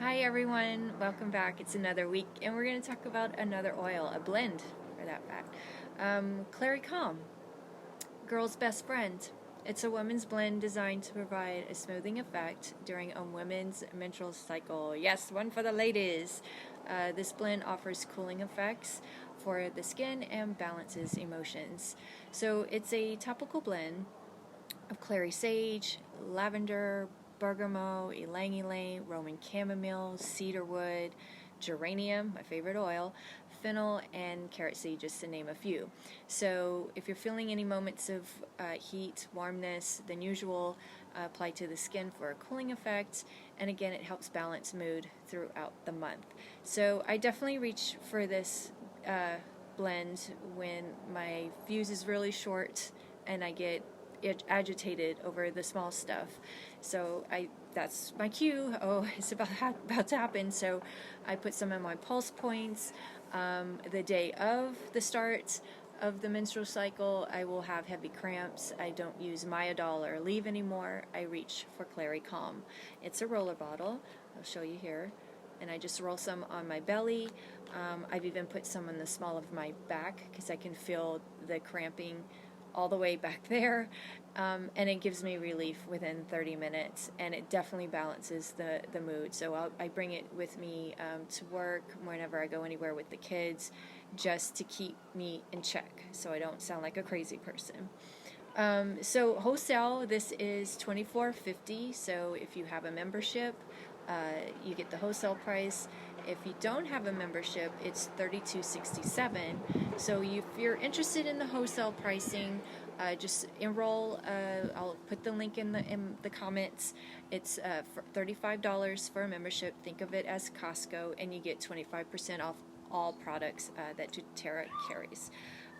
Hi everyone, welcome back. It's another week and we're going to talk about another oil, a blend for that fact. Clary Calm, girl's best friend. It's a women's blend designed to provide a smoothing effect during a women's menstrual cycle. Yes, one for the ladies. This blend offers cooling effects for the skin and balances emotions. So it's a topical blend of clary sage, lavender, bergamot, ylang ylang, Roman chamomile, cedarwood, geranium, my favorite oil, fennel, and carrot seed, just to name a few. So if you're feeling any moments of heat, warmness than usual, apply to the skin for a cooling effect, and again it helps balance mood throughout the month. So I definitely reach for this blend when my fuse is really short and I get agitated over the small stuff. So that's my cue. Oh, it's about to happen. So I put some in my pulse points. The day of the start of the menstrual cycle, I will have heavy cramps. I don't use Myadol or Aleve anymore. I reach for Clary Calm. It's a roller bottle. I'll show you here. And I just roll some on my belly. I've even put some in the small of my back because I can feel the cramping all the way back there, and it gives me relief within 30 minutes, and it definitely balances the mood. So I bring it with me to work whenever I go anywhere with the kids, just to keep me in check so I don't sound like a crazy person. So wholesale, this is $24.50. So if you have a membership, you get the wholesale price. If you don't have a membership, it's $32.67. So if you're interested in the wholesale pricing, just enroll. I'll put the link in the comments. It's for $35 for a membership. Think of it as Costco, and you get 25% off all products that doTERRA carries.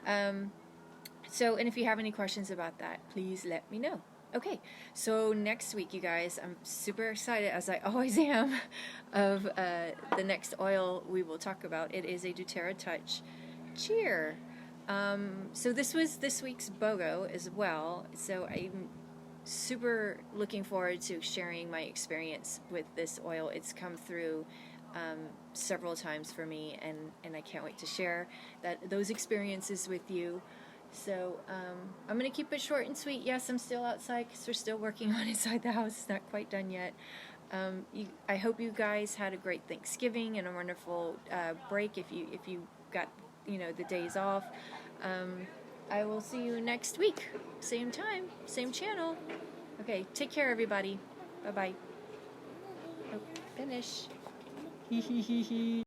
And if you have any questions about that, please let me know. Okay, so next week, you guys, I'm super excited, as I always am, of the next oil we will talk about. It is a doTERRA Touch Cheer. So this was this week's BOGO as well, so I'm super looking forward to sharing my experience with this oil. It's come through several times for me, and I can't wait to share those experiences with you. So I'm going to keep it short and sweet. Yes, I'm still outside because we're still working on inside the house. It's not quite done yet. I hope you guys had a great Thanksgiving and a wonderful break if you got the days off. I will see you next week. Same time, same channel. Okay, take care, everybody. Bye-bye. Oh, finish.